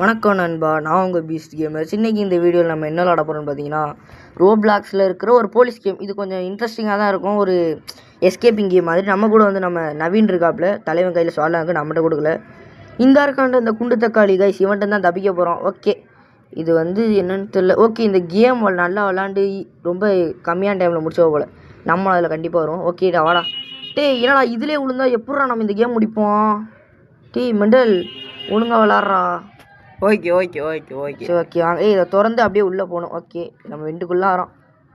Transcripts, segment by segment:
வணக்கம் நண்பா, நான் உங்கள் பீஸ்ட் கேமர்ஸ். இன்றைக்கி இந்த வீடியோவில் நம்ம என்ன விளாட போகிறோம்னு பார்த்தீங்கன்னா, ரோப்ளாக்ஸில் இருக்கிற ஒரு போலீஸ் கேம். இது கொஞ்சம் இன்ட்ரெஸ்டிங்காக தான் இருக்கும். ஒரு எஸ்கேப்பிங் கேம் மாதிரி. நம்ம கூட வந்து நம்ம நவீன் இருக்காப்புல, தலைவன் கையில் சொல்லலாங்க, நம்மகிட்ட கொடுக்கல. இந்த இருக்காண்ட இந்த குண்டு தக்காளி கைஸ், இவன்ட்டு தான் தப்பிக்க போகிறோம். ஓகே, இது வந்து என்னன்னு தெரியல. ஓகே, இந்த கேம் நல்லா விளாண்டு ரொம்ப கம்மியான டைமில் முடிச்சவ போல். நம்ம அதில் கண்டிப்பாக வரும். ஓகேடா வாடா. என்னடா இதிலே விழுந்தா எப்படா நம்ம இந்த கேம் முடிப்போம்? மெண்டல் ஒழுங்காக விளாட்றா. ஓகே ஓகே ஓகே ஓகே சரி ஓகே வாங்க. இதை திறந்து அப்படியே உள்ளே போகணும். ஓகே, நம்ம வெண்டுக்குள்ளே வரோம்.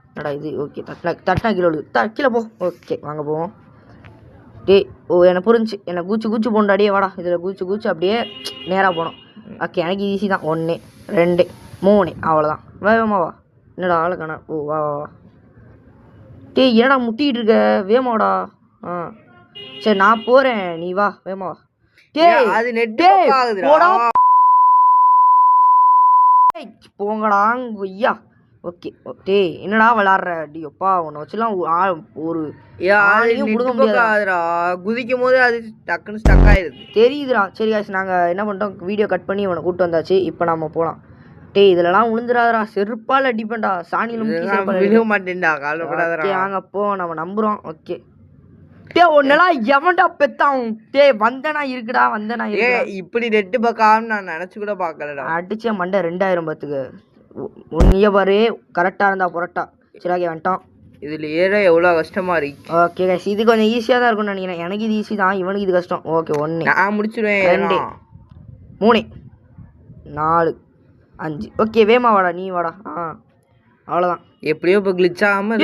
என்னடா இது? ஓகே, தட்டினா கீழே விழுது. கீழே போ. ஓகே வாங்க போவோம். எனக்கு புரிஞ்சு. எனக்கு கூச்சு போண்டாடியே வாடா. இதில் கூச்சு அப்படியே நேராக போகணும். ஓகே, எனக்கு ஈஸி தான். 1 2 3 அவ்வளோதான். வேகமா வா. என்னடா ஆளை காணா? ஓ வா வா வா. என்னடா முட்டிகிட்டு இருக்க? வேகமாடா. சரி நான் போகிறேன், நீ வா வேகமா வா. அது நெட்டே போடா போங்கடா ஐயா. ஓகே என்னடா விளாட்ற? அப்பா உன்னை வச்சுலாம் ஒரு பிடுங்க முடியாதுடா. குதிக்கும் போது அது டக்குன்னு ஸ்டக் ஆயிடுது. தெரியுதுடா. சரி காசு, நாங்கள் என்ன பண்ணிட்டோம், வீடியோ கட் பண்ணி இவனை கூப்பிட்டு வந்தாச்சு. இப்போ நம்ம போகலாம். இதுலலாம் விழுந்துடாதரா, செருப்பால் அடிப்பேன்டா. சாணியில் விழுக மாட்டேன்டா, கவலைப்படாதடா. வாங்க போ, நம்ம நம்புகிறோம். ஓகே ஒன்னெல்லாம் எவன்டா பெத்தான்? வந்தனா இருக்குடா, வந்தனா இப்படி நெட்டு பக்கம் நான் நினைச்சு கூட பார்க்கலடா. அடிச்ச மண்டை 2000 பத்துக்கு. நீயே பாரு, கரெக்டாக இருந்தா புரட்டா. சரி வந்துட்டான். இதில் ஏற எவ்வளோ கஷ்டமா இருக்கு. ஓகே கைஸ், இது கொஞ்சம் ஈஸியாக தான் இருக்கும்னு நினைக்கிறேன். எனக்கு இது ஈஸி தான், இவனுக்கு இது கஷ்டம். ஓகே 1 நான் முடிச்சிடுவேன். 2 3 4 5. ஓகே வேமா வாடா, நீ வாடா. அவ்வளோதான். எப்படியோ இப்போ கிளிச் ஆகாமல்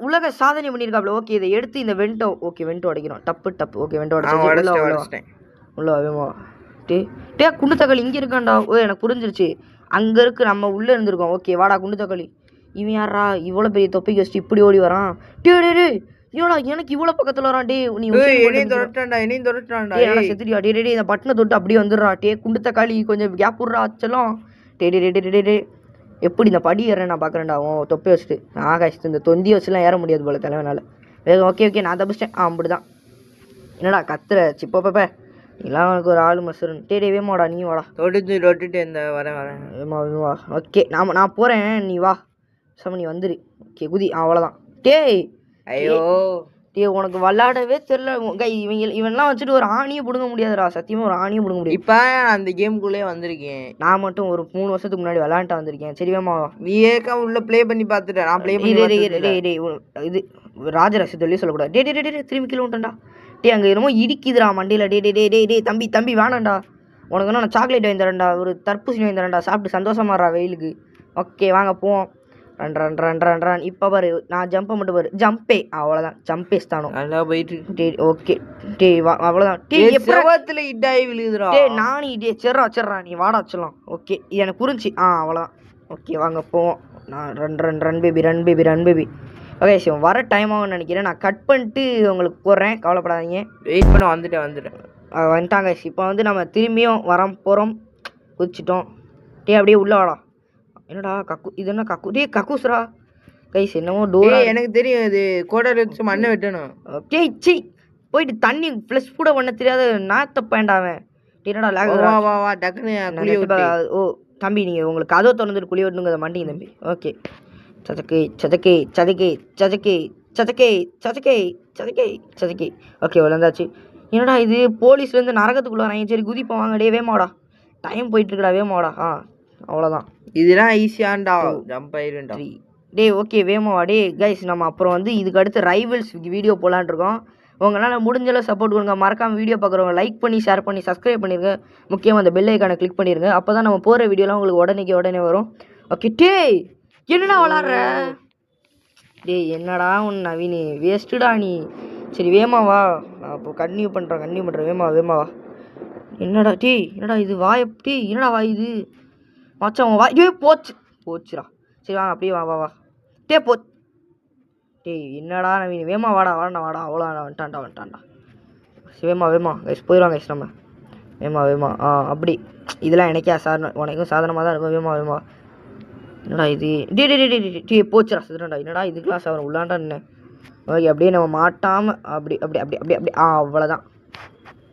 உலக சாதனை பண்ணியிருக்காப்ல. ஓகே, இதை எடுத்து இந்த வெண்டோ. ஓகே வெண்டோ அடிக்கிறோம். டப்பு. ஓகே வெண்டோ அடிச்சிட்டேன். உள்ள வேமா. குண்டு தக்காளி இங்கே இருக்கான்டா. எனக்கு புரிஞ்சிருச்சு. அங்கே இருக்கு, நம்ம உள்ளே இருந்திருக்கோம். ஓகே வாடா குண்டு தக்காளி. இவன் யாரா இவ்வளோ பெரிய தொப்பிக்கு வச்சுட்டு இப்படி ஓடி வரான்? இவடா எனக்கு இவ்வளோ பக்கத்தில் வரான். நீ செத்துட்டியா? இந்த பட்டனை தொட்டு அப்படியே வந்துடுறா. குண்டு தக்காளி கொஞ்சம் கேப் விட்றா ஆச்சலாம். எப்படி இந்த படி ஏறேன் நான் பார்க்குறேன்டா. தொப்பை வச்சுட்டு ஆகாஷ் இந்த தொந்தி வச்சுலாம் ஏற முடியாது போல தலைவனால். ஓகே நான் தப்பிச்சிட்டேன். அப்படி தான். என்னடா கத்துற சிப்பப்ப? எல்லாம் அவனுக்கு ஒரு ஆளு மசுரன். வேமாடா, நீ வாடா. தொட்டுட்டு இந்த வரேன் வேமா வா. ஓகே நான் போகிறேன், நீ வா. நீ வந்துரு. ஓகே குதி. அவ்வளோதான். ஐயோ உனக்கு விளாடவே தெரியல. இவன்லாம் வச்சுட்டு ஒரு ஆணியை பிடுங்க முடியாதுடா. சத்தியமாக ஒரு ஆணியை பிடுங்க முடியாது. இப்போ அந்த கேமுக்குள்ளே வந்திருக்கேன். நான் மட்டும் ஒரு 3 வருஷத்துக்கு முன்னாடி விளாண்டா வந்திருக்கேன். சரி வேமா. நீ ஏக்கா உள்ள ப்ளே பண்ணி பார்த்துட்டேன். நான் ப்ளே பண்ணி இது ராஜராசி சொல்லக்கூடாது. திரும்பி கீழே விட்டேன்டா. அங்கே என்னமோ இடிக்குதுடா மண்டியில். தம்பி வேணாண்டா. உனக்கு நான் சாக்லேட் வாங்கி தரேன்டா, ஒரு தர்பூசணி வாங்கி தரேன்டா. சாப்பிட்டு சந்தோஷமாடா வெயிலுக்கு. ஓகே வாங்க போவோம். ரன். இப்போ பாரு, நான் ஜம்பை மட்டும் பாரு. ஜம்பே அவ்வளோதான். ஜம்பேஸ் தானோ நல்லா போயிட்டு. ஓகே அவ்வளோதான். விழுதுடா. நானே சரிறா நீ வாடா வச்சலாம். ஓகே எனக்கு புரிஞ்சு. அவ்வளோதான். ஓகே வாங்க போவோம். நான் ரன் பேபி. ஓகே சரி, வர டைம் ஆகும்னு நினைக்கிறேன். நான் கட் பண்ணிட்டு உங்களுக்கு போடுறேன், கவலைப்படாதீங்க. வெயிட் பண்ண வந்துட்டேன். வந்துட்டாங்க. இப்போ வந்து நம்ம திரும்பியும் போகிறோம். குதிச்சிட்டோம். அப்படியே உள்ள வாடா. என்னடா இது என்ன கக்கூஸ்ரா கைஸ்? என்னமோ டோரா. எனக்கு தெரியும், இது கோடாரி வச்சு மண்ணை வெட்டணும். போயிட்டு தண்ணி ப்ளஸ் கூட பண்ண தெரியாத நாத்த பேண்டாவன். என்னடா டக்குன்னு தம்பி, நீங்கள் உங்களுக்கு கதவை திறந்துட்டு குழி வெட்டணுங்க மாட்டீங்க தம்பி. ஓகே சதக்கை. ஓகே விழுந்தாச்சு. என்னடா இது? போலீஸ்லேருந்து நரகத்துக்குள்ள வராங்க. சரி குதிப்போம் வாங்க. வேமாடா, டைம் போயிட்டுருக்குடா. வேமாடா. அவ்வளோதான். இதெல்லாம் ஈஸியாண்டா, ஜம்ப் ஆயிருண்டா. ஓகே வேமாவா. கைஸ், நம்ம அப்புறம் வந்து இதுக்கு அடுத்து ரைவல்ஸ் வீடியோ போகலான் இருக்கோம். உங்களால் முடிஞ்சளவு சப்போர்ட் கொடுங்க. மறக்காமல் வீடியோ பார்க்குறவங்க லைக் பண்ணி ஷேர் பண்ணி சப்ஸ்கிரைப் பண்ணிடுங்க. முக்கியமாக அந்த பெல் ஐக்கானை கிளிக் பண்ணிடுங்க. அப்போ தான் நம்ம போகிற வீடியோலாம் உங்களுக்கு உடனே வரும். ஓகே என்னடா விளாட்ற? என்னடா நவீன் வேஸ்ட்டுடா நீ. சரி வேமாவா, நான் இப்போ கன்டினியூ பண்ணுறேன். வேமாவா. என்னடா என்னடா இது வாய்? என்னடா வாய் இது? மச்சான் வாய் போச்சுடா. சரி வாங்க அப்படியே வா. என்னடா நவீன் வேமா வாடா. அவ்வளோ வந்துட்டான்டா. வேமா கைஸ் போயிடுவாங்க கைஸ். நம்ம வேமா அப்படி இதெல்லாம் எனக்கே உனக்கும் சாதனமாக தான் இருக்கும். வேமா. என்னடா இது? போச்சுடா சுதுடா. என்னடா இதுக்கெல்லாம் சாதனம் உள்ளாண்டா என்ன? ஓகே அப்படியே நம்ம மாட்டாமல் அப்படி அவ்வளோதான்.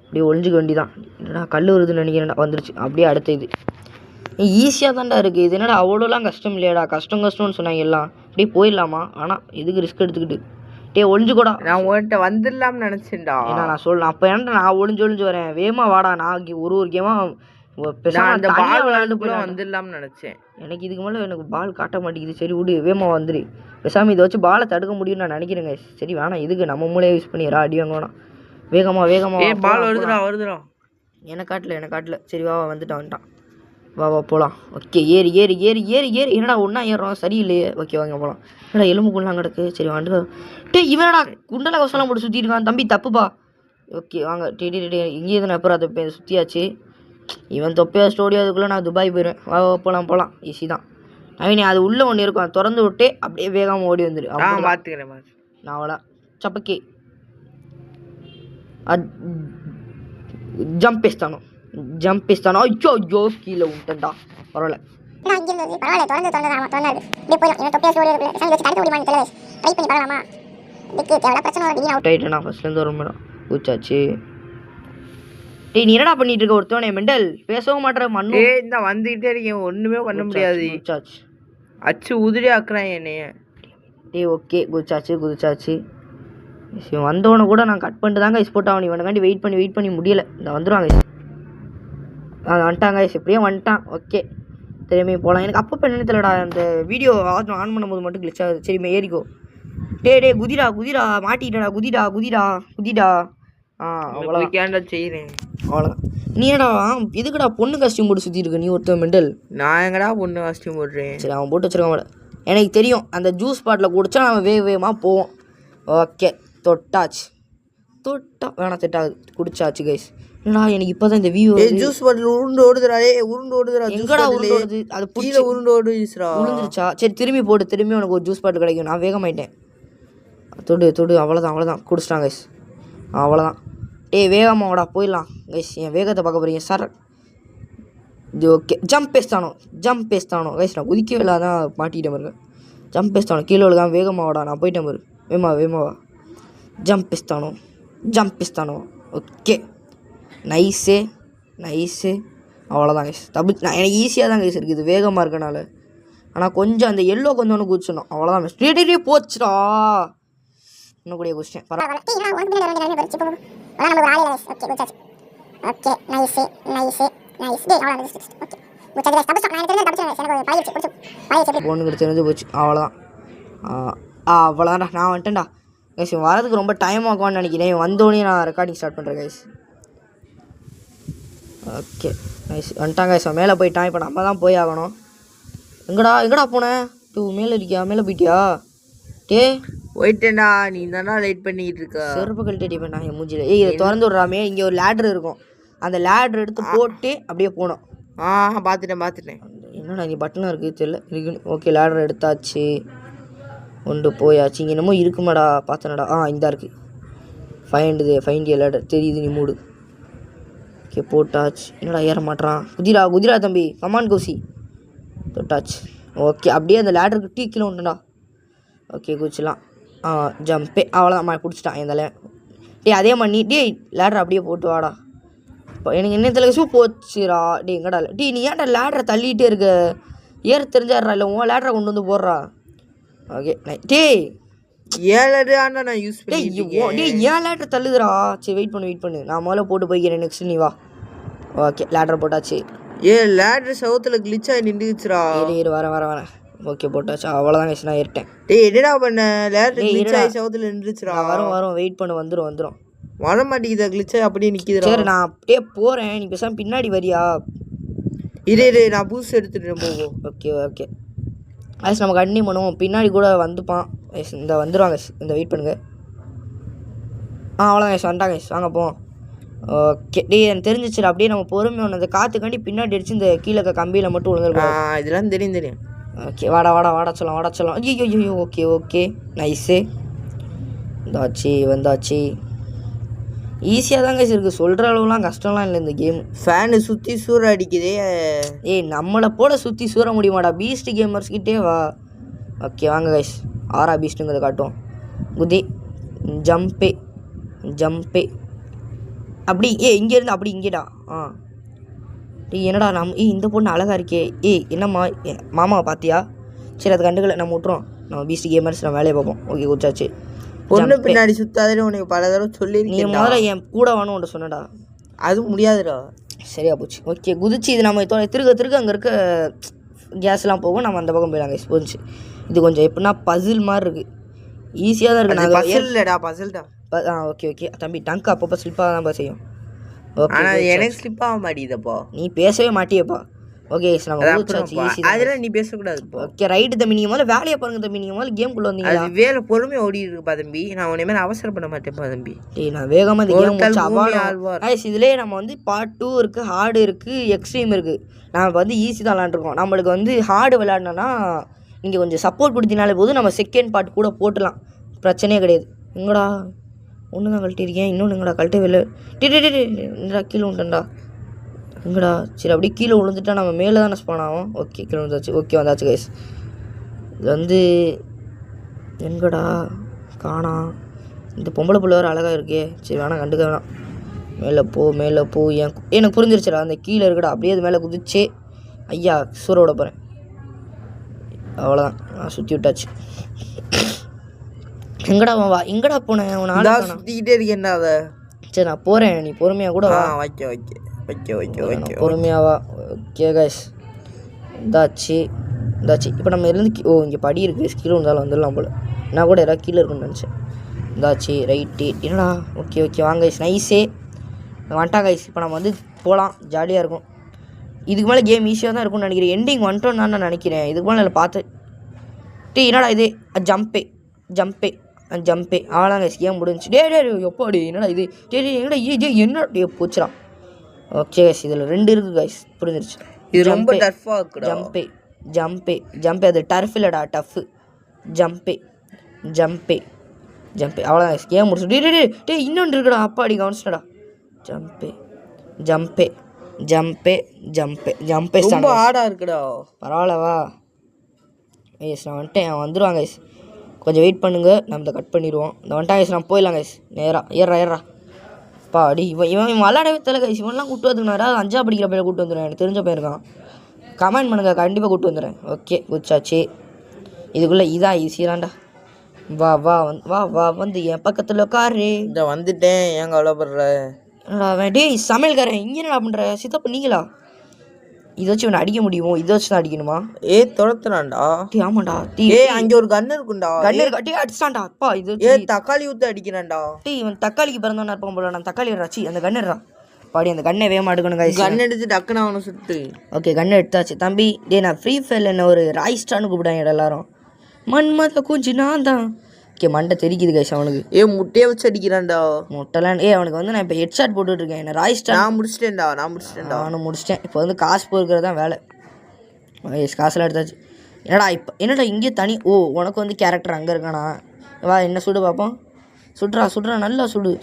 அப்படியே ஒழிஞ்சுக்க வேண்டிதான். என்னடா கல் வருதுன்னு நினைக்கிறேன்டா. வந்துருச்சு. அப்படியே அடுத்த இது ஈஸியாக தான்டா இருக்குது. இது என்னடா அவ்வளோலாம் கஷ்டம் இல்லையாடா? கஷ்டம்னு சொன்னாங்க எல்லாம். அப்படியே போயிடலாமா? ஆனால் எதுக்கு ரிஸ்க் எடுத்துக்கிட்டு? ஒளிஞ்சுக்கூடா. நான் உன்கிட்ட வந்துடலாம்னு நினச்சேன்டா. ஏன்னா நான் சொல்லலாம் அப்போ ஏன்டா நான் ஒளிஞ்சு வரேன்? வேகமா வாடா. நான் ஒரு கேமாக அந்த பால் விளையாண்டு கூட வந்துடலாம்னு நினச்சேன். எனக்கு இதுக்கு மேலே எனக்கு பால் காட்ட மாட்டேங்குது. சரி விடு, வேகமாக வந்துடு. பேசாமல் இதை வச்சு பாலை தடுக்க முடியும்னு நான் நினைக்கிறேங்க. சரி வேணாம், இதுக்கு நம்ம மூலையை யூஸ் பண்ணிடுறா. அடி வாங்க வேணாம். வேகமாக பால் வருதுடா. எனக்கு காட்டல. சரி வா வந்துட்டான். வா போகலாம். ஓகே ஏறி என்னடா ஒன்றா ஏறுறோம்? சரியில்லையே. ஓகே வாங்க போகலாம். என்னடா எலும்பு குண்டெலாம் கிடக்கு. சரி வாண்டு. இவனடா குண்டலை கவசம்லாம் போட்டு சுற்றிட்டு இருக்கான். தம்பி தப்புப்பா. ஓகே வாங்க. இங்கேயே தானே எப்போ தொப்பை சுற்றியாச்சு. இவன் தொப்பையா ஸ்டோடியோ அதுக்குள்ளே நான் துபாய் போயிடுவேன். வா போகலாம். ஈஸி தான். அவனே அது உள்ளே ஒன்று இருக்கும். திறந்து விட்டு அப்படியே வேகமாக ஓடி வந்துடு. பார்த்துக்கிறேன். நான் அவளா చప్పకి జంప్ ఇస్తాను అయ్యో కీలో ఉంటుందా పర్వాలే ஃபர்ஸ்ட்லேருந்து வரும் மேடம் கூச்சாச்சு. டேய் நீ என்னடா பண்ணிட்டு இருக்க? ஒருத்தவனே மெண்டல் பேசவும் மாட்டேற மண்ணு. இந்த வந்துகிட்டே இருக்கேன், ஒண்ணுமே பண்ண முடியாது. குச்சாச்சு அச்சு உதிரி ஆக்குறான் என்னைய. டேய் ஓகே குதிச்சாச்சு. இவன் வந்தவனை கூட நான் கட் பண்ணிட்டு தாங்க போட்டு அவன் இவனுக்காண்டி வெயிட் பண்ணி முடியலை. இந்த வந்துடுவாங்க. வந்துட்டாங்க. எப்படியும் வந்துட்டான். ஓகே திரும்பி போகலாம். எனக்கு அப்போ என்னன்னு தெரியலடா, அந்த வீடியோ ஆன் பண்ணும்போது மட்டும் கிளிச் ஆகுது. சரிம்மா ஏறிக்கோ. டே குதிரா மாட்டிக்கிட்டடா. குதிடா. அவ்வளோ செய்கிறேன். அவ்வளோதான். நீ என்னடா எதுக்குடா பொண்ணு காஸ்டியூம் போட்டு சுற்றி இருக்க? நீ ஒருத்தன் மெண்டல். நான் எங்கடா பொண்ணு காஸ்டியூம் போடுறேன்? சரி அவன் போட்டு வச்சிருக்கான். எனக்கு தெரியும் அந்த ஜூஸ் பாட்டில் குடிச்சா அவன் வேகமாக போவோம். ஓகே தொட்டா வேணாம் செட்டாகுது. குடிச்சாச்சு கைஸ். என்னடா எனக்கு இப்போ தான் இந்த வியூ ஜூஸ் பாட்டில் உருண்டு ஓடுதுடா. எங்கடா உருண்டு ஓடுது? அது கீழே உருண்டு ஓடுச்சுடா. உளுந்துருச்சா? சரி திரும்பி போடு. திரும்பி உனக்கு ஒரு ஜூஸ் பாட்டில் கிடைக்கும். நான் வேகமாயிட்டேன். தொடு. அவ்வளோதான் குடிச்சிட்டான் கைஸ். அவ்வளோதான். வேகமாடா போயிடலாம் கைஸ். என் வேகத்தை பார்க்க போகிறீங்க சார். இது ஓகே. Jump பேஸ்தானோ guys. நான் குதிக்கவே இல்லாதான் மாட்டிக்கிட்டேன் பாருங்க. ஜம்ப் பேஸ்தானோ கீழே விழுதான். வேகமாவாடா நான் போயிட்டேன் பாரு. வேகமாவா. ஜம்ப் பேஸ்தானோ ஓகே. நைஸு அவ்வளோதான் கைஸ். எனக்கு ஈஸியாக தான் கைஸ் இருக்குது வேகமாக இருக்கனால. ஆனால் கொஞ்சம் அந்த எல்லோ கொஞ்சம் ஒன்று குதிச்சிடணும். அவ்வளோதான் மிஸ். டே போச்சுடா. இன்னும் கூடிய குதிச்சிட்டேன். பொண்ணுக்கு தெரிஞ்சு போச்சு. அவ்வளோதான்டா. நான் வந்துட்டேன்டா கைஸ். வரதுக்கு ரொம்ப டைம் ஆகும்னு நினைக்கிறேன். வந்தோடனே நான் ரெக்கார்டிங் ஸ்டார்ட் பண்ணுறேன் கைஸ். ஓகே நைஸ் வந்துட்டாங்க கைஸ். மேலே போயிட்டான். இப்போ நம்ம தான் போய் ஆகணும். எங்கடா போனேன்? மேலே இருக்கியா? மேலே போயிட்டியா? போயிட்டேன்டா. நீ தானே லைட் பண்ணிக்கிட்டு இருக்க. செருப்பு கழட்டி பண்ணா என் மூஞ்சில. இதை திறந்து விட்றாமே. இங்கே ஒரு லேட்ரு இருக்கும். அந்த லேட்ரு எடுத்து போட்டு அப்படியே போனோம். பார்த்துட்டேன். என்னடா இங்கே பட்டனாக இருக்குது தெரியல. இருக்குன்னு. ஓகே லேட்ரு எடுத்தாச்சு. கொண்டு போயாச்சு. இங்கே என்னமோ இருக்குமாடா பார்த்தனடா. இந்தா இருக்குது. ஃபைண்ட் லேடர் தெரியுது. நீ மூடு. ஓகே போட்டாச்சு. என்னடா ஏற மாட்டான்? குதிரா தம்பி. கமான் கௌசி. தொட்டாச்சு. ஓகே அப்படியே அந்த லேடருக்கு கீழே உண்டுடா. ஓகே குதிச்சிடலாம். ஜம்பே அவ்வளோதான். பிடிச்சிட்டான் இந்த அதே மாதிரி லேடர் அப்படியே போட்டு வாடா. இப்போ எனக்கு என்ன தெரியல போச்சுரா. எங்கடா நீ ஏன்டா லேடரை தள்ளிகிட்டே இருக்க? ஏற தெரிஞ்சாடுறா இல்லை உன் லேடரை கொண்டு வந்து போடுறா. ஓகே ஏன் லேட்டர் தள்ளுதுரா. சரி வெயிட் பண்ணு. நான் முதல்ல போட்டு போய்க்கிறேன். நெக்ஸ்ட் நீ வா. ஓகே லேட்டர் போட்டாச்சு. லேட்டர் சவுத்தில் கிளிச் ஆகி நின்றுச்சுரா. வரேன். ஓகே போட்டாச்சு. அவ்வளோதான் கைஸ். நான் ஏறிட்டேன். என்னடா பண்ண? லேட்டர் கிளிச் ஆகி சவுத்தில் நின்றுச்சுரா. வரும் வெயிட் பண்ணு. வந்துடும். வர மாட்டேங்குதா? கிளிச் ஆகி அப்படியே நிற்கிதுரா. சரி நான் அப்படியே போகிறேன். நீ பேசாமல் பின்னாடி வரியா? இரு நான் பூஸ் எடுத்துட்டு போவோம். ஓகே கைஸ் நம்ம கண்டினியூ பண்ணுவோம். பின்னாடி கூட வந்துப்பான். இந்த வந்துடுவாங்க. இந்த வெயிட் பண்ணுங்க. அவ்வளோதான் கைஸ். வந்துட்டாங்க கைஸ். வாங்க போவோம். ஓகே எனக்கு தெரிஞ்சிச்சு. அப்படியே நம்ம பொறுமை ஒன்று அந்த காற்றுக்காண்டி பின்னாடி அடிச்சு இந்த கீழே கம்பியில் மட்டும் விழுந்துருக்கோம். இதெல்லாம் தெரியும். ஓகே வாடா சொல்லலாம். ஐயோ ஓகே நைஸு. வந்தாச்சு. ஈஸியாக தான் கைஸ் இருக்குது. சொல்கிற அளவுலாம் கஷ்டம்லாம் இல்லை இந்த கேம். ஃபேனு சுற்றி சூற அடிக்குதே. நம்மளை போல சுற்றி சூற முடியுமாடா? பீஸ்ட் கேமர்ஸ்கிட்டே வா. ஓகே வாங்க கைஸ். ஆரா பீஸ்ட்டுங்கிறத காட்டும். குதி ஜம்பே அப்படி இங்கேருந்து அப்படி இங்கேடா. டேய் என்னடா இந்த பொண்ணு அழகாக இருக்கே. என்னம்மா மாமாவை பார்த்தியா? சரி அது கண்டுக்கல, நம்ம விட்ருவோம். நம்ம பீஸ்ட் கேமர்ஸ் நம்ம வேலையை பார்ப்போம். ஓகே குச்சாச்சு. பொண்ணு பின்னாடி சுத்தாதே உனக்கு பல தடவை சொல்லி நீ முதல்ல என் கூட வேணும் ஒன்று சொன்னடா. அது முடியாதுடா. சரியா போச்சு. ஓகே குதிச்சு இது நம்ம திருக்க அங்கே இருக்க கேஸ்லாம் போகும், நம்ம அந்த பக்கம் போயிடலாம் கைஸ். போச்சு. இது கொஞ்சம் எப்படின்னா பசில் மாதிரி இருக்குது, ஈஸியாக தான் இருக்குது. நாங்கள் பசில் இல்லைடா, பசில்டா. ஓகே தம்பி டங்க் அப்பப்போ ஸ்லிப்பாக தான்ப்பா செய்யும். ஓகே எனக்கு ஸ்லிப் ஆக மாட்டேங்குதப்பா. நீ பேசவே மாட்டியப்பா. ஓகே நம்ம ஈஸி. அதெல்லாம் நீ பேசக்கூடாது. ஓகே ரைட்டு தம்பி, நீங்கள் முதல்ல வேலையை பாருங்க தம்பி. நீங்கள் முதல்ல கேம்குள்ளே வந்தீங்களா? அது வேலை பொறுமையாக ஓடி இருக்குப்பா தம்பி. நான் உன்னை மேலே அவசரப்பட மாட்டேன்ப்பா தம்பி. நான் வேகமாக இந்த கேம் முடிச்சு இதுலேயே நம்ம வந்து பார்ட் 2 இருக்குது, ஹார்டு இருக்குது, எக்ஸ்ட்ரீம் இருக்குது. நம்ம வந்து ஈஸி தான் விளாண்டுருக்கோம். நம்மளுக்கு வந்து ஹார்டு விளாட்னோன்னா நீங்கள் கொஞ்சம் சப்போர்ட் கொடுத்தினாலே போதும், நம்ம செகண்ட் பார்ட் கூட போட்டுடலாம், பிரச்சனையே கிடையாது. எங்கடா ஒன்று தான் கழட்டிருக்கேன், இன்னொன்று எங்கடா கழட்டவே. என்னடா கீழே உண்டுண்டா எங்கடா? சரி அப்படியே கீழே விழுந்துட்டா நம்ம மேலே தானே ஸ்பான் ஆகும். ஓகே கீழே விழுந்தாச்சு. ஓகே வந்தாச்சு கைஸ். இது வந்து எங்கடா காணா? இந்த பொம்பளை பிள்ளை வேறு அழகாக இருக்கே. சரி வேணாம், கண்டுக்க வேணாம். மேலே போ எனக்கு புரிஞ்சிருச்சுடா. அந்த கீழே இருக்கடா, அப்படியே அது மேலே குதிச்சு ஐயா சூற விட போகிறேன். அவ்வளோதான், நான் சுற்றி விட்டாச்சு. எங்கடா போனேன்? உன்னை சுற்றிக்கிட்டே இருக்கேன்டா. அதை சரி நான் போகிறேன், நீ பொறுமையாக கூட வா. வைக்க பொறுமையாவா. Okay guys இந்தாச்சு. இப்போ நம்ம இருந்து இங்கே படி இருக்குது, கீழே இருந்தாலும் வந்துடலாம் போல். நான் கூட யாராவது கீழே இருக்குன்னு நினச்சேன். இந்தாச்சு ரைட்டு. என்னடா ஓகே வாங்க கைஸ். நைஸே வந்துட்டா கைஸ். இப்போ நம்ம வந்து போகலாம், ஜாலியாக இருக்கும். இதுக்கு மேலே கேம் ஈஸியாக தான் இருக்கும்னு நினைக்கிறேன். எண்டிங் வந்துட்டோன்னு நான் நினைக்கிறேன். இதுக்கு மேலே பார்த்து என்னடா இது ஜம்பே அவ்வளோதான் கைஸ், கேம் முடிஞ்சு. டே எப்பாடி என்னடா இது? என்னடா என்ன போச்சுடா. ஓகே கைஸ், இதில் 2 இருக்குது கைஸ், புரிஞ்சிருச்சு. இது ரொம்ப டஃப்பாக இருக்குடா. ஜம்பே அது டர்ஃப் இல்லைடா, டஃப்பு. ஜம்பே அவ்வளோதான் கைஸ், கேம் முடிச்சு. டே இன்னொன்று இருக்குடா, அப்பாடி கவனிச்சுடா. ஜம்பே ரொம்ப ஹார்டாக இருக்குடா. பரவாயில்லவா கைஸ்? நான் வந்துட்டேன், வந்துடுவாங்க கைஸ். கொஞ்சம் வெயிட் பண்ணுங்க, நம்ம இதை கட் பண்ணிடுவோம். இந்த வந்துட்டா கைஸ், நம்ம போயிடலாம் கைஸ். நேராக ஏறா பாடி. இவன் விளாடவே தெரியல கைஸ். இவன்லாம் கூப்பிட்டு வந்துருக்காரா? 5ஆம் படிக்கிற பையன் கூப்பிட்டு வந்துடுறேன், எனக்கு தெரிஞ்ச பையன் இருக்கான். கமெண்ட் பண்ணுங்கள், கண்டிப்பாக கூப்பிட்டு வந்துடுறேன். ஓகே குச்சாச்சு. இதுக்குள்ளே இதான் ஈஸியாண்டா. வா வந்து என் பக்கத்தில் உட்காரு. இந்த வந்துட்டேன், ஏன் கவலைப்படுற? என்னடா டேய் சமையல்காரன் இங்கே என்னடா பண்ணுற? சித்தப்ப நீங்களா? இதை வச்சு இவனை அடிக்க முடியுமோ? இதை வச்சு தான் அடிக்கணுமா? துரத்துறான்டா. ஆமாண்டா. அங்கே ஒரு கன் இருக்குண்டா. அடிச்சான்டா அப்பா. இது தக்காளி ஊற்றி அடிக்கிறான்டா. இவன் தக்காளிக்கு பிறந்தவனா இருப்பான் போல. நான் தக்காளி ராச்சி அந்த கண்ணுறா பாடி. அந்த கண்ணை வேகமாக எடுக்கணும் கைஸ். கன் எடுத்து டக்குன்னு அவனை சுட்டு. ஓகே கண்ணை எடுத்தாச்சு தம்பி. நான் ஃப்ரீ ஃபயரில் என்ன ஒரு ராய்ஸ்டான்னு கூப்பிட்டாங்க எல்லாரும். மன்மத குஞ்சு நான் தான். ஓகே மண்டை தெரிக்குது கைஸ் அவனுக்கு. முட்டையை வச்சு அடிக்கிறான்டா. முட்டைலாம் அவனுக்கு வந்து நான் இப்போ ஹெட்ஷாட் போட்டுட்ருக்கேன். என்ன ராய்ஸ்டா நான் முடிச்சிட்டேன். நானும் முடிச்சிட்டேன். இப்போ வந்து காசு போடுறது தான் வேலை. காசுலாம் எடுத்தாச்சு. என்னடா இங்கே தனி உனக்கு வந்து கேரக்டர் அங்கே இருக்கானா? வா என்ன சுடு பார்ப்போம். சுடுறா நல்லா சுடு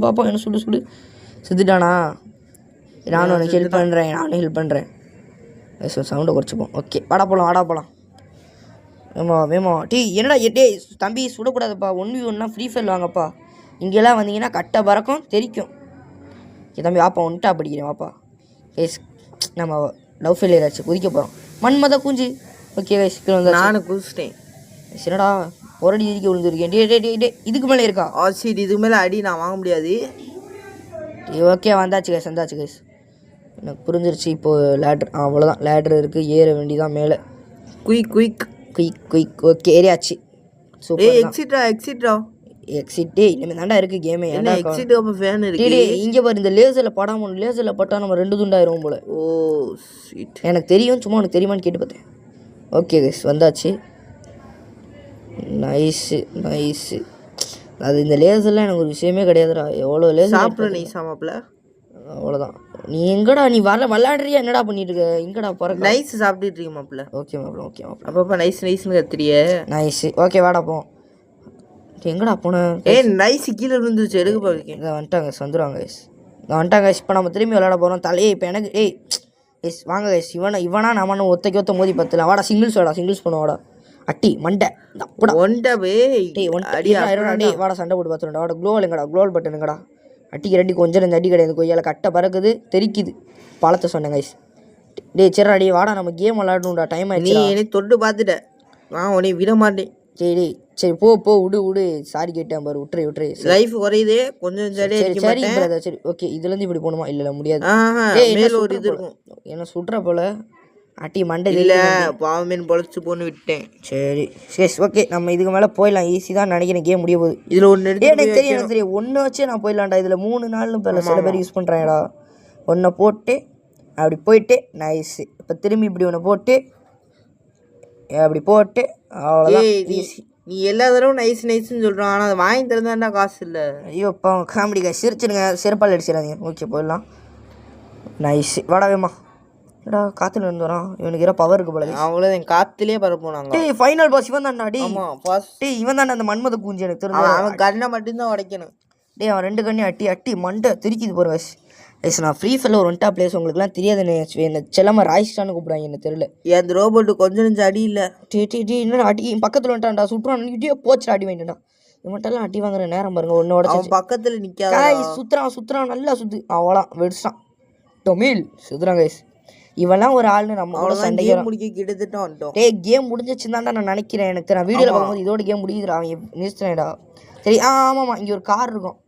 பார்ப்போம். என்ன சுடு சுத்துட்டானா? நானும் உனக்கு ஹெல்ப் பண்ணுறேன். சவுண்டை குறைச்சிப்போம். ஓகே வாடா போகலாம். வேமா என்னடா தம்பி சுடக்கூடாதுப்பா. 1v1 ஃப்ரீ ஃபயர் வாங்கப்பா. இங்கெல்லாம் வந்தீங்கன்னா கட்டை பறக்கும் தெரிக்கும். தம்பி வாப்பா, ஒன்ட்டா படிக்கிறேன் வாப்பா. கேஸ் நம்ம லவ் ஃபெயிலியர் ஆச்சு, குதிக்க போகிறோம். மன்மத குஞ்சு. ஓகே கைஸ் வந்து நானும் குதிச்சிட்டேன். சரிடா ஒரடி இதுக்கு விழுந்துருக்கேன். டே இதுக்கு மேலே இருக்கா? சரி இதுக்கு மேலே அடி நான் வாங்க முடியாது. ஓகே வந்தாச்சு கைஸ். எனக்கு புரிஞ்சிருச்சு. இப்போது லேட்ரு அவ்வளோதான். லேட்ரு இருக்குது, ஏற வேண்டிதான் மேலே. குயிக். ஓகே ஏறியாச்சு. சூப்பர். எக்ஸிட்டே இனிமேல் தாண்டா இருக்குது கேமே. இங்கே பாரு, இந்த லேசரில் படாமல் லேசரில் பட்டால் நம்ம 2 துண்டாயிரும் போல். எனக்கு தெரியும், சும்மா உனக்கு தெரியுமான்னு கேட்டு பார்த்தேன். ஓகே கைஸ் வந்தாச்சு. நைஸு அது இந்த லேசர்லாம் எனக்கு ஒரு விஷயமே கிடையாதுடா. எவ்வளோ லேசர் சாப்பிட்ற நீ சாமாப்பில் அவ்வளோதான். நீ எங்கடா நீ விளாடுறியா? என்னடா பண்ணிட்டு இருக்க? எங்கடா போகிற? நைஸ் சாப்பிட்டுட்டு இருக்கீங்க மாப்பிள்ள. ஓகே மாப்பிள்ள. அப்பப்போ நைஸ்னு கத்துறிய. நைஸு ஓகே வாடா போ. எங்கடா போனேன்? நைஸ் கீழே விழுந்துச்சு, எடுக்க போயிருக்கேன். இதை வந்துட்டாங்க இப்போ நம்ம திரும்பி விளாட போகிறோம். இப்போ எனக்கு வாங்க கைஸ். இவனா நம்ம ஒத்த மோதி பத்தலாம். வாடா சிங்கிள்ஸ் பண்ணுவாடா. அட்டி மண்டை வாடா சண்டை போட்டு பார்த்துருண்டா. வாடா க்ளோவல் எங்கடா? க்ளோவல் பட்டன் எங்கடா? அட்டிக்கு ரெட்டி கொஞ்சம் ரெண்டு அடி கிடையாது, கொய்யால கட்டை பறக்குது தெரிக்குது. பழத்தை சொன்னேன் கைஸ். டேய் சரிடா டே வாடா நம்ம கேம் விளாடணும்டா, டைம் நீ ஆயிடுச்சு. என்னை தொட்டு பார்த்துட்ட, நான் உன்னை விட மாட்டேன். சரி சரி போ போ விடு சாரி கேட்டேன் பாரு, விட்டுரு. லைஃப் குறையுதே கொஞ்சம். சரி சரி பிரதர் சரி ஓகே. இதுலேருந்து இப்படி போகணுமா? இல்லை முடியாது. மேல ஒரு இது இருக்கும், என்ன சுட்ற போல அட்டி மண்டை இல்லை பாவமேன் பொழைச்சு போன்னு விட்டேன். சரி ஓகே நம்ம இதுக்கு மேலே போயிடலாம். ஈஸி தான் நினைக்கிறேன், கேம் முடிய போகுது. இதில் ஒன்று எனக்கு தெரியும் ஒன்று வச்சே நான் போயிடலாம்டா. இதில் 3 நாள்னு இப்போ சில பேர் யூஸ் பண்ணுறாங்கடா. ஒன்றை போட்டு அப்படி போயிட்டு நைஸு. இப்போ திரும்பி இப்படி ஒன்று போட்டு அப்படி போட்டு அவ்வளோதான் ஈஸி. நீ எல்லா தடவும் நைஸ்ன்னு சொல்கிறான், ஆனால் அதை வாங்கி தரதாண்டா காசு இல்லை. ஐயோ இப்போ காமெடி காசு சிரிச்சிருங்க, செருப்பால் அடிச்சிடாதீங்க. ஓகே போயிடலாம். நைஸு வாடாவேம்மா. ஏடா காற்றுல இருந்து வரான், இவனுக்கு ஏதோ பவர் இருக்கு போல. அவ்வளோ என் காற்றுலேயே பரப்போனாங்க. டேய் ஃபைனல் பாஸ் இவன் தான்டா. டேய் ஆமாம் பாஸ். டேய் இவன் தானே அந்த மன்மத பூஞ்சி. எனக்கு தெரிஞ்சு அவன் கண்ணை மட்டும்தான் உடைக்கணும். டேய் அவன் 2 கண்ணையும் அட்டி மண்டை தெரிக்குது போகிற வயசு. நான் ஃப்ரீ ஃபயரில் ஒரு 1 பிளேஸ் உங்களுக்குலாம் தெரியாது. என்ன செல்லமாக ராய்ஸ்டான்னு கூப்பிடுவாங்க, என்ன தெரியல. அந்த ரோபோட்டு கொஞ்சம் நெஞ்சு அடி இல்லை. டே என்னடா அடி பக்கத்தில் வந்துட்டான்டா, சுற்றுறான் இடியோ போச்சுடா, அடி வாங்கிட்டான்டா. இவன்ட்டெல்லாம் அடி வாங்குற நேரம் பாருங்க. ஒன்னோட பக்கத்தில் நிற்காத சுற்றுறான் நல்லா சுற்று அவ்வளோதான் வெடிச்சிட்டான். டொமில் சுற்றுறான் கைஸ். இவெல்லாம் ஒரு ஆள்னு நம்ம கூட சண்டைக்கு முடிக்க கிட்டத்தட்ட வந்துட்டோம். டேய் கேம் முடிஞ்சிச்சுதான்டா நான் நினைக்கிறேன். எனக்கு நான் வீடியோவில் பார்க்கும்போது இதோட கேம் முடியுதுடா, அவன் நிறுத்தினேடா. சரி ஆமாம்மா இங்கே ஒரு கார் இருக்கும்,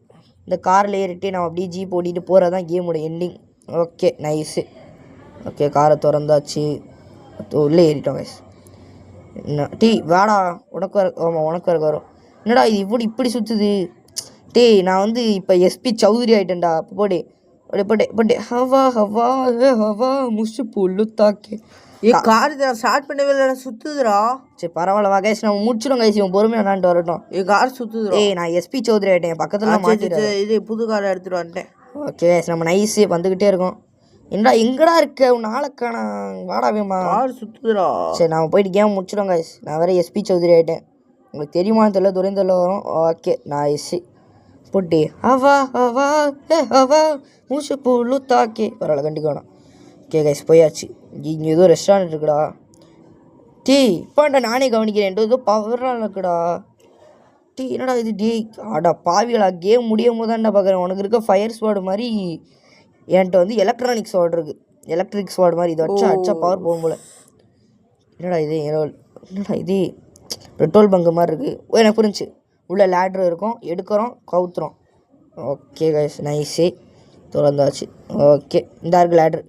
இந்த காரில் ஏறிட்டு நம்ம அப்படியே ஜீப் ஓட்டிகிட்டு போகிறது தான் கேமோட எண்டிங். Okay nice. ஓகே காரை திறந்தாச்சு, உள்ளே ஏறிட்டோம் கைஸ். என்ன டீ வாடா உனக்கு வர. ஆமாம் உனக்கு வர வரும். என்னடா இது இப்படி சுற்றுது. டேய் நான் வந்து இப்போ எஸ்பி சௌத்ரி ஆகிட்டேன்டா. போடே பட்டே ஹவா ஹவா ஹவா முஷு புல்லு தாக்கே. கார் ஸ்டார்ட் பண்ணவே இல்லை, சுற்றுதுடா. சரி பரவாயில்ல வா கைஸ் நம்ம முடிச்சிடும் கைஸ். இவன் பொறுமையாக விளாண்டு வரட்டும். கார் சுற்றுதுடா. நான் எஸ்பி சௌத்ரி ஆகிட்டேன், பக்கத்தில் மாற்றிட்டு இது புது காரை எடுத்துகிட்டு வந்துட்டேன். ஓகே கைஸ் நம்ம நைஸு வந்துக்கிட்டே இருக்கோம். எங்கடா இருக்க உன் நாளைக்கான வாடாவேம்மா. கார் சுற்றுதுடா. சரி நம்ம போயிட்டு கேம் முடிச்சிடும் கைஸ். நான் வேறு எஸ்பி சௌத்ரி ஆகிட்டேன், உங்களுக்கு தெரியுமான்னு தெரியல, துரைந்தரில் வரும். ஓகே நைஸு போட்டி ஹவா ஹவா ஹவா மூச்சு புல்லு தாக்கே. பரவாயில்ல கண்டிக்க வேணாம். ஓகே கைஸ் போயாச்சு. இங்கே ஏதோ ரெஸ்டாரண்ட் இருக்குடா. டீ இப்பாண்டா நானே கவனிக்கிறேன், ஏதோ பவராக இருக்குடா. டீ என்னடா இது டீ ஆடா பாவிகளா. கேம் முடியும் போது தான்டா பார்க்குறேன். உனக்கு இருக்க ஃபயர் ஸ்வாடு மாதிரி என்கிட்ட வந்து எலக்ட்ரானிக் ஸ்வாட் இருக்குது. எலக்ட்ரிக் ஸ்வாட் மாதிரி இதை அடிச்சா பவர் போகும் போல். என்னடா இது பெட்ரோல் பங்கு மாதிரி இருக்குது. எனக்கு புரிஞ்சு உள்ளே லேட்ரு இருக்கும், எடுக்கிறோம் கவுத்துறோம். ஓகே கைஸ் நைஸே திறந்தாச்சு. ஓகே இந்த இருக்கு லேட்ரு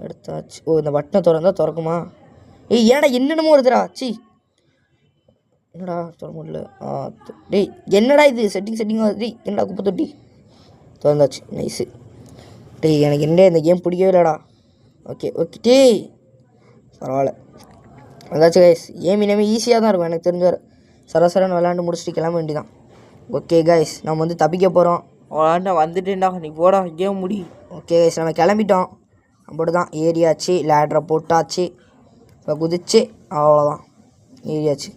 எடுத்தாச்சு. இந்த பட்டனை திறக்குமா? ஏன்டா என்னென்னமோ வருதுடா. சி என்னடா சொல்ல முடியல. டேய் என்னடா இது செட்டிங் வருது. என்னடா குப்பை தொட்டி திறந்தாச்சு. நைஸு. டேய் எனக்கு என்ன இந்த கேம் பிடிக்கவே இல்லைடா. ஓகே டேய் பரவாயில்ல வந்தாச்சு கைஸ். இனிமே ஈஸியாக தான் இருக்கும் எனக்கு தெரிஞ்ச வர. சரசரன்னு விளாண்டு முடிச்சுட்டு கிளம்ப வேண்டியதான். ஓகே கைஸ் நம்ம வந்து தப்பிக்க போகிறோம். வந்துட்டேன்டா நீ போடா கேம் முடி. ஓகே கைஸ் நம்ம கிளம்பிட்டோம். அப்படி தான் ஏறியாச்சு, லேட்ரை போட்டாச்சு, இப்போ குதிச்சு அவ்வளோதான் ஏறியாச்சு.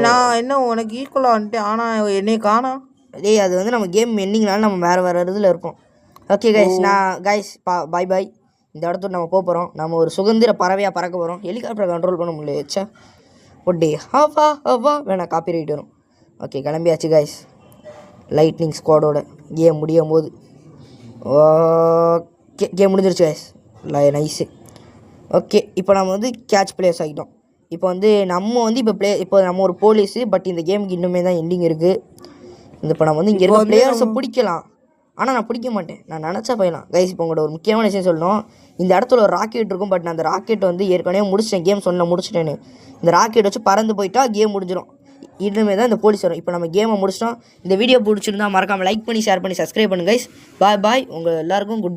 நான் என்ன உனக்கு ஈக்குவலாக வந்துட்டேன், ஆனால் என்னையை காணோம். டேய் அது வந்து நம்ம கேம் எண்டிங்னால நம்ம வேறு இதில் இருப்போம். Okay guys bye. இந்த இடத்துக்கு நம்ம போகிறோம். நம்ம ஒரு சுதந்திர பறவையாக பறக்க போகிறோம். ஹெலிகாப்டரை கண்ட்ரோல் பண்ண முடியல வச்சா ஒட்டே ஹவா வேணாம் காப்பி ரைட் வரும். ஓகே கிளம்பியாச்சு கைஸ். லைட்னிங் ஸ்குவாடோட கேம் முடியும் போது. ஓகே கேம் முடிஞ்சிருச்சு கைஸ். நைஸு. ஓகே இப்போ நம்ம வந்து கேட்ச் பிளேயர்ஸ் ஆகிட்டோம். இப்போ வந்து இப்போ நம்ம ஒரு போலீஸு. பட் இந்த கேமுக்கு இன்னுமே தான் எண்டிங் இருக்குது. இப்போ நம்ம வந்து இங்கே இருக்க பிளேயர்ஸை பிடிக்கலாம், ஆனால் நான் பிடிக்க மாட்டேன். நான் நினச்சா போயிடலாம் கைஸ். இப்போ உங்களோட ஒரு முக்கியமான விஷயம் சொல்லணும். இந்த இடத்துல ஒரு ராக்கெட் இருக்கும், பட் நான் அந்த ராக்கெட் வந்து ஏற்கனவே முடிச்சிட்டேன். கேம் முடிச்சிட்டேன்னு இந்த ராக்கெட் வச்சு பறந்து போயிட்டா கேம் முடிஞ்சிடும். இன்னுமே தான் இந்த போலீஸ் வரும். இப்போ நம்ம கேமை முடிச்சிட்டோம். இந்த வீடியோ பிடிச்சிருந்தா மறக்காமல் லைக் பண்ணி ஷேர் பண்ணி சப்ஸ்கிரைப் பண்ணுங்க கைஸ். பாய் உங்கள் எல்லாருக்கும் குட் பை.